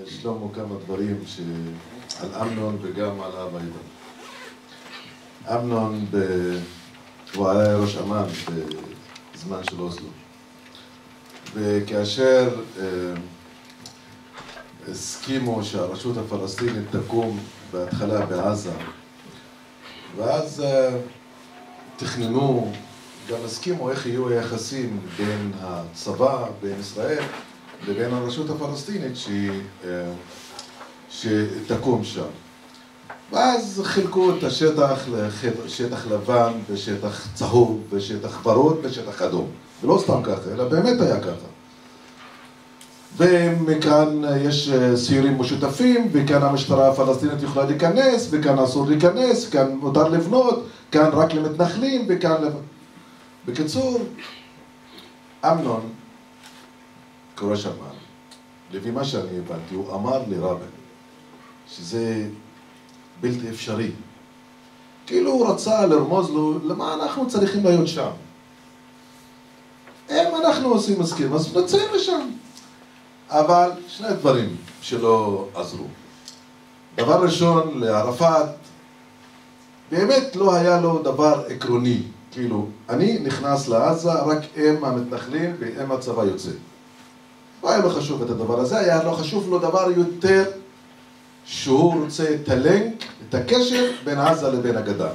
שלמה כמה דברים על אמנון וגם על אבא עידן. אמנון, הוא היה ראש אמ"ן בזמן של אוסלו. וכאשר הסכימו שהרשות הפלסטינית תקום בהתחלה בעזה, ואז תכננו, גם הסכימו איך יהיו היחסים בין הצבא, בין ישראל, לבין הרשות הפלסטינית שתקום שם. ואז חילקו את השטח לשטח לבן ושטח צהוב ושטח ורוד ושטח אדום. ולא סתם ככה, אלא באמת היה ככה. ומכאן יש סיורים משותפים, וכאן המשטרה הפלסטינית יכולה להיכנס, וכאן אסור להיכנס, וכאן מותר לבנות, כאן רק למתנחלים, וכאן... בקיצור, אמנון, כראש אמ"ן, לפי מה שאני הבנתי, הוא אמר לרבין שזה בלתי אפשרי. כאילו הוא רצה לרמוז לו, למה אנחנו צריכים להיות שם? אם אנחנו עושים הסכם, אז נצא לשם. אבל שני דברים שלא עזרו. דבר ראשון, לערפאת, באמת לא היה לו דבר עקרוני. כאילו, אני נכנס לעזה רק אם המתנחלים ואם הצבא יוצא. לא היה לו חשוב את הדבר הזה, היה לו חשוב לו דבר יותר שהוא רוצה את הלינק, את הקשר בין עזה לבין הגדה.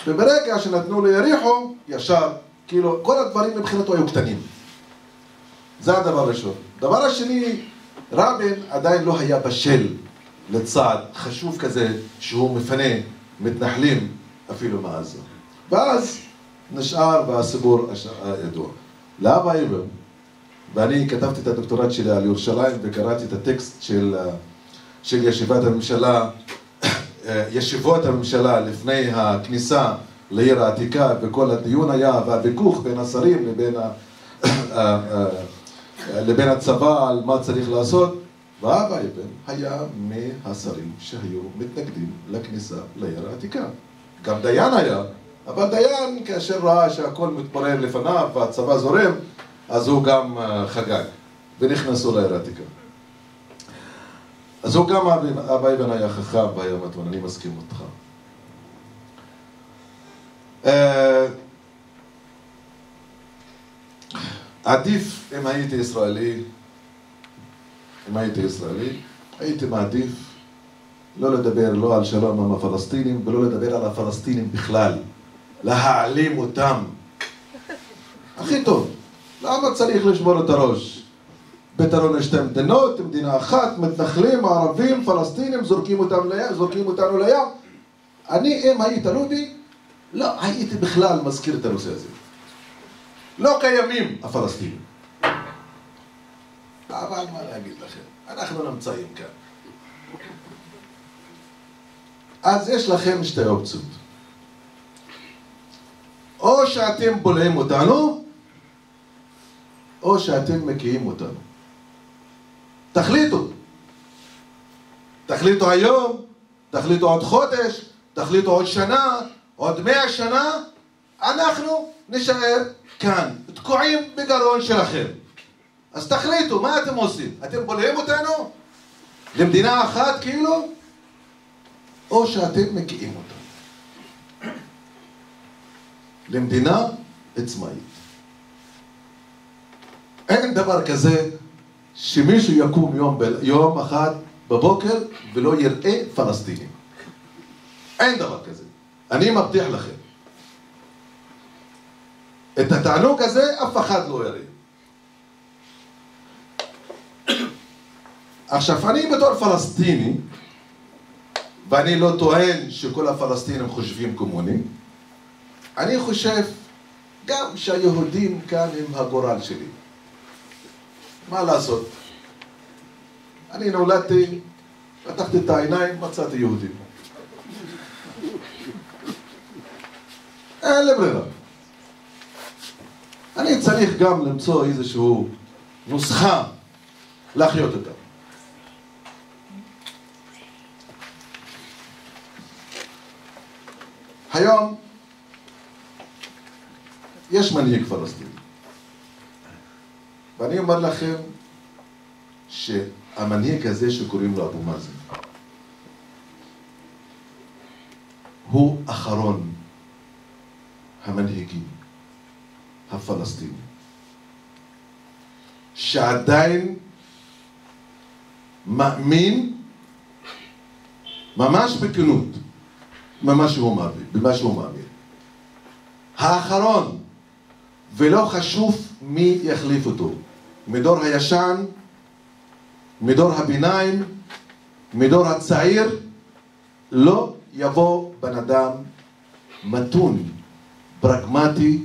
וברגע שנתנו לו יריחו, ישר, כאילו, כל הדברים מבחינתו היו קטנים. זה הדבר הראשון. דבר השני, רבין עדיין לא היה בשל לצעד חשוב כזה שהוא מפנה מתנחלים אפילו מעזה. ואז נשאר בסיפור הידוע. לאבא אבן, ואני כתבתי את הדוקטורט שלי על ירושלים וקראתי את הטקסט של ישיבות הממשלה לפני הכניסה לעיר העתיקה, וכל הדיון היה והוויכוח בין השרים לבין הצבא על מה צריך לעשות, ואבא אבן היה מהשרים שהיו מתנגדים לכניסה לעיר העתיקה. גם דיין היה, אבל דיין כאשר ראה שהכל מתפורר לפניו והצבא זורם, אז הוא גם חגג ונכנסו לעיר העתיקה. אז הוא גם, אבא אבן היה חכם והיה מתון, אני מסכים אותך. עדיף אם הייתי ישראלי, הייתי מעדיף לא לדבר לא על שלום עם הפלסטינים ולא לדבר על הפלסטינים בכלל, להעלים אותם. הכי טוב, למה צריך לשבור את הראש? פתרון שתי מדינות, מדינה אחת, מתנחלים, ערבים, פלסטינים, זורקים אותנו לים. אני, אם היית תלוי בי, לא הייתי בכלל מזכיר את הנושא הזה. לא קיימים הפלסטינים. אבל מה להגיד לכם? אנחנו נמצאים כאן. אז יש לכם שתי אופציות. או שאתם בולעים אותנו, או שאתם מקיאים אותנו. תחליטו. תחליטו היום, תחליטו עוד חודש, תחליטו עוד שנה, עוד 100 שנה, אנחנו נשאר כאן, תקועים בגרון שלכם. אז תחליטו, מה אתם עושים? אתם בולעים אותנו? למדינה אחת כאילו? או שאתם מקיאים אותנו? למדינה עצמאית. אין דבר כזה שמישהו יקום יום אחד בבוקר ולא יראה פלסטינים. אין דבר כזה. אני מבטיח לכם. את התענוג הזה אף אחד לא יראה. עכשיו, אני בתור פלסטיני, ואני לא טוען שכל הפלסטינים חושבים כמוני, אני חושב גם שהיהודים כאן הם הגורל שלי. מה לעשות? אני נולדתי, פתחתי את העיניים, מצאתי יהודים. אין לי ברירה. אני צריך גם למצוא איזשהו נוסחה להחיות אותה. היום יש מנהיג פלסטיני. ואני אומר לכם המנהיג הזה שקוראים לו אבו מאזן, הוא אחרון המנהיגים הפלסטינים שעדיין מאמין ממש בכנות במה שהוא מאמין. האחרון, ולא חשוב מי יחליף אותו, מדור הישן, מדור הביניים, מדור הצעיר, לא יבוא בן אדם מתון, פרגמטי,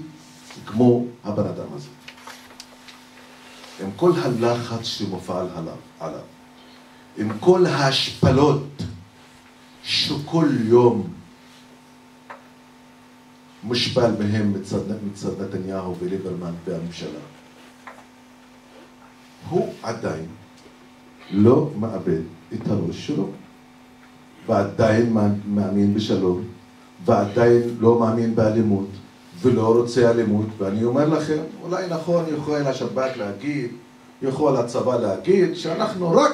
כמו הבן אדם הזה. עם כל הלחץ שמופעל עליו, עם כל ההשפלות שכל יום מושפל בהם מצד נתניהו וליברמן והממשלה, הוא עדיין לא מאבד את הראש שלו, ועדיין מאמין בשלום, ועדיין לא מאמין באלימות, ולא רוצה אלימות. ואני אומר לכם, אולי נכון יכול השב"כ להגיד, יכול הצבא להגיד, שאנחנו רק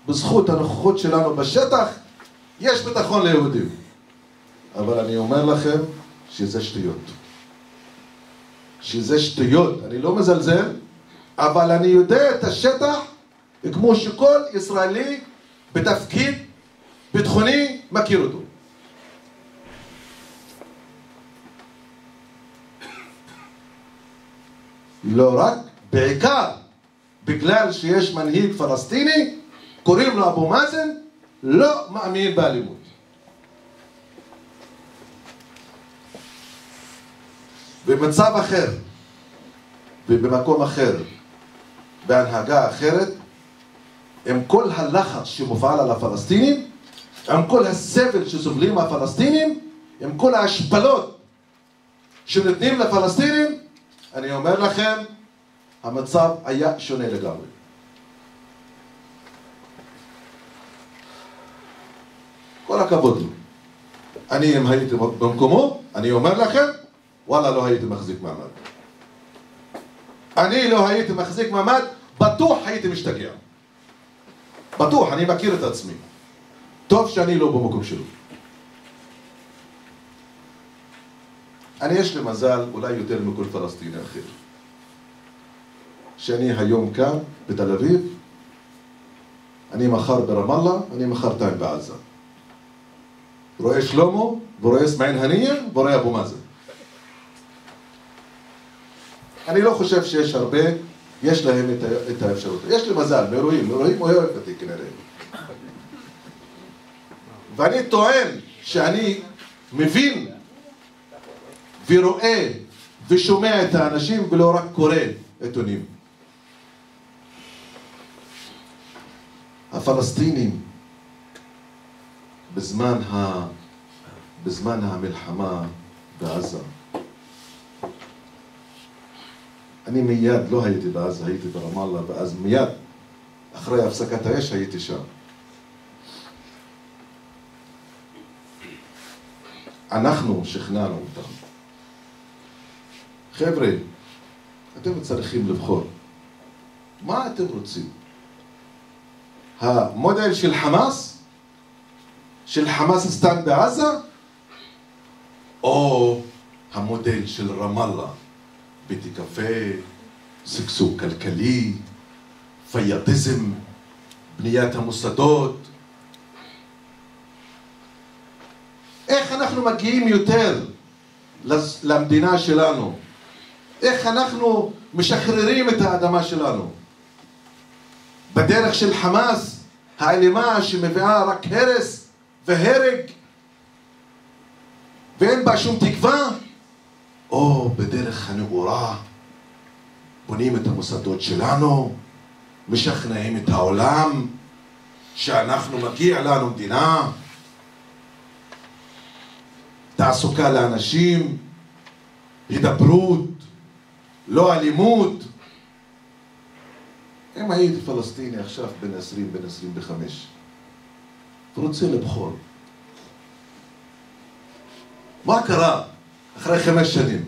בזכות הנוכחות שלנו בשטח, יש ביטחון ליהודים. אבל אני אומר לכם שזה שטויות. שזה שטויות. אני לא מזלזל, אבל אני יודע את השטח כמו שכל ישראלי בתפקיד ביטחוני מכיר אותו. לא רק, בעיקר בגלל שיש מנהיג פלסטיני, קוראים לו אבו מאזן, לא מאמין באלימות. במצב אחר, ובמקום אחר, בהנהגה אחרת, עם כל הלחץ שמופעל על הפלסטינים, עם כל הסבל שסובלים הפלסטינים, עם כל ההשפלות שנותנים לפלסטינים, אני אומר לכם, המצב היה שונה לגמרי. כל הכבוד לו. אני אם הייתי במקומו, אני אומר לכם, וואלה לא הייתי מחזיק מעמד. אני לא הייתי מחזיק מעמד, בטוח הייתי משתגע. בטוח, אני מכיר את עצמי. טוב שאני לא במקום שלו. אני יש לי מזל, אולי יותר מכל פלסטיני אחר. שאני היום כאן, בתל אביב, אני מחר ברמאללה, אני מחרתיים בעזה. רואה שלמה, ורואה אסמאעיל הנייה, ורואה אבו מאזן. אני לא חושב שיש הרבה, יש להם את האפשרות. יש לי מזל, מאירועים הוא אוהב אותי כנראה. ואני טוען שאני מבין ורואה ושומע את האנשים ולא רק קורא עיתונים. הפלסטינים בזמן המלחמה בעזה, אני מיד לא הייתי בעזה, הייתי ברמאללה, ואז מיד אחרי הפסקת האש הייתי שם. אנחנו שכנענו אותם. חבר'ה, אתם צריכים לבחור. מה אתם רוצים? המודל של חמאס? של חמאס סטן בעזה? או המודל של רמאללה? ביתי קפה, סגסוג כלכלי, פיידיזם, בניית המוסדות. איך אנחנו מגיעים יותר למדינה שלנו? איך אנחנו משחררים את האדמה שלנו? בדרך של חמאס, האלימה שמביאה רק הרס והרג ואין בה שום תקווה? או בדרך הנאורה, בונים את המוסדות שלנו, משכנעים את העולם שאנחנו מגיע לנו מדינה, תעסוקה לאנשים, הידברות, לא אלימות. אם הייתי פלסטיני עכשיו בן 20, בן 25, ורוצה לבחור, מה קרה אחרי 5 שנים?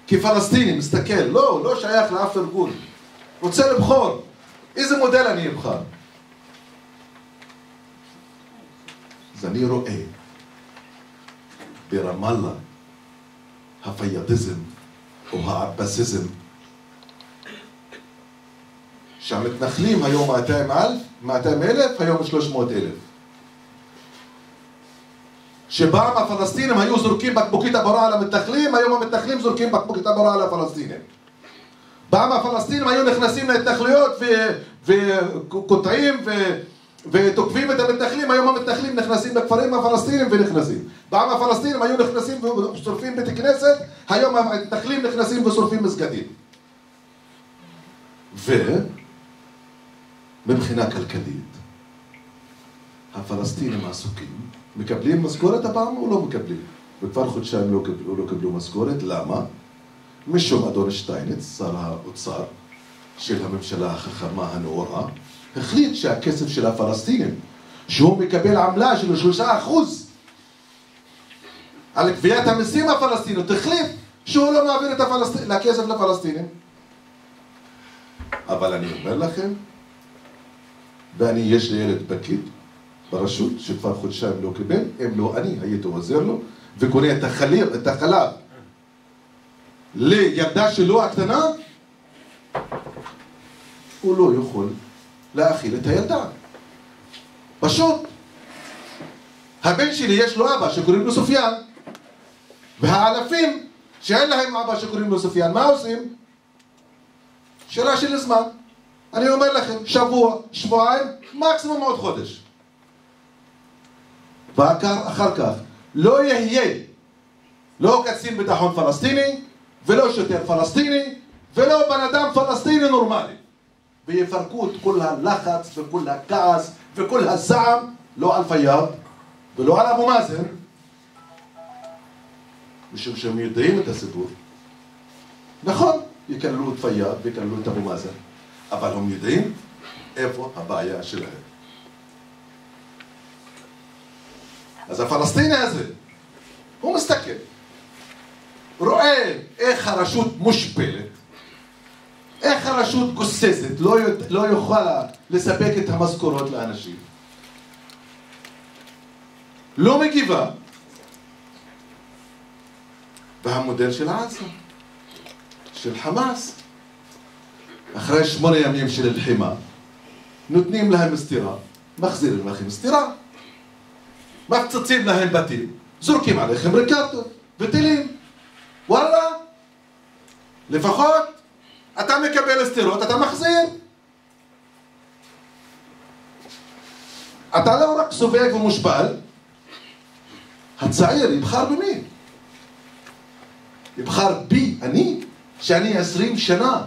כפלסטיני מסתכל, לא שייך לאף ארגון, רוצה לבחור. איזה מודל אני אבחר? אז אני רואה ברמאללה הפיידיזם או העבאסיזם, שהמתנחלים היום 200,000, היום 300,000. שפעם הפלסטינים היו זורקים בקבוקית תבערה על המתנחלים, היום המתנחלים זורקים בקבוקית תבערה על הפלסטינים. פעם הפלסטינים היו נכנסים להתנחלויות וקוטעים ותוקפים את המתנחלים, היום המתנחלים נכנסים בכפרים הפלסטינים ונכנסים. פעם הפלסטינים היו נכנסים ושורפים בית כנסת, היום המתנחלים נכנסים ושורפים מסגדים. ומבחינה כלכלית, הפלסטינים עסוקים, מקבלים משכורת הפעם או לא מקבלים? וכבר חודשיים לא קיבלו משכורת, למה? משום אדון שטייניץ, שר האוצר של הממשלה החכמה הנאורה, החליט שהכסף של הפלסטינים, שהוא מקבל עמלה של 3% על קביעת המסים הפלסטיניות, החליט שהוא לא מעביר את הכסף לפלסטינים. אבל אני אומר לכם, יש לי ילד פקיד ברשות שכבר חודשיים לא קיבל, אם לא אני הייתי עוזר לו וקונה את החלב לילדה שלו הקטנה, הוא לא יכול להאכיל את הילדה. פשוט. הבן שלי יש לו אבא שקוראים לו סופיאן, והאלפים שאין להם אבא שקוראים לו סופיאן, מה עושים? שאלה של זמן. אני אומר לכם, שבוע, שבועיים, מקסימום עוד חודש. ואחר כך לא יהיה לא קצין ביטחון פלסטיני ולא שוטר פלסטיני ולא בן אדם פלסטיני נורמלי, ויפרקו את כל הלחץ וכל הכעס וכל הזעם לא על פיאד ולא על אבו מאזן, משום שהם יודעים את הסיפור. נכון, יקללו את פיאד ויקללו את אבו מאזן, אבל הם יודעים איפה הבעיה שלהם. אז הפלסטיני הזה, הוא מסתכל, רואה איך הרשות מושפלת, איך הרשות גוססת, לא יכולה לספק את המשכורות לאנשים, לא מגיבה. והמודל של עזה, של חמאס, אחרי 8 ימים של לחימה, נותנים להם סטירה, מחזירים לכם סטירה, מפצצים להם בתים, זורקים עליכם רקטות וטילים. וואלה, לפחות אתה מקבל סטירות, אתה מחזיר. אתה לא רק סובק ומושפל, הצעיר יבחר במי? יבחר בי, אני, שאני 20 שנה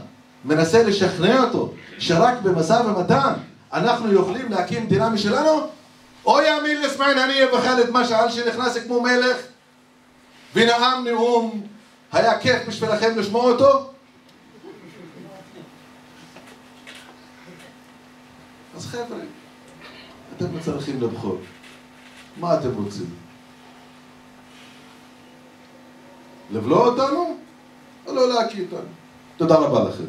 מנסה לשכנע אותו שרק במשא ומתן אנחנו יכולים להקים מדינה משלנו? או יאמין לסמעין הנייה וח'אלד משעל שנכנס כמו מלך ונאם נאום, היה כיף בשבילכם לשמוע אותו? אז חבר'ה, אתם צריכים לבחור. מה אתם רוצים? לבלוע אותנו או לא להקיא אותנו? תודה רבה לכם.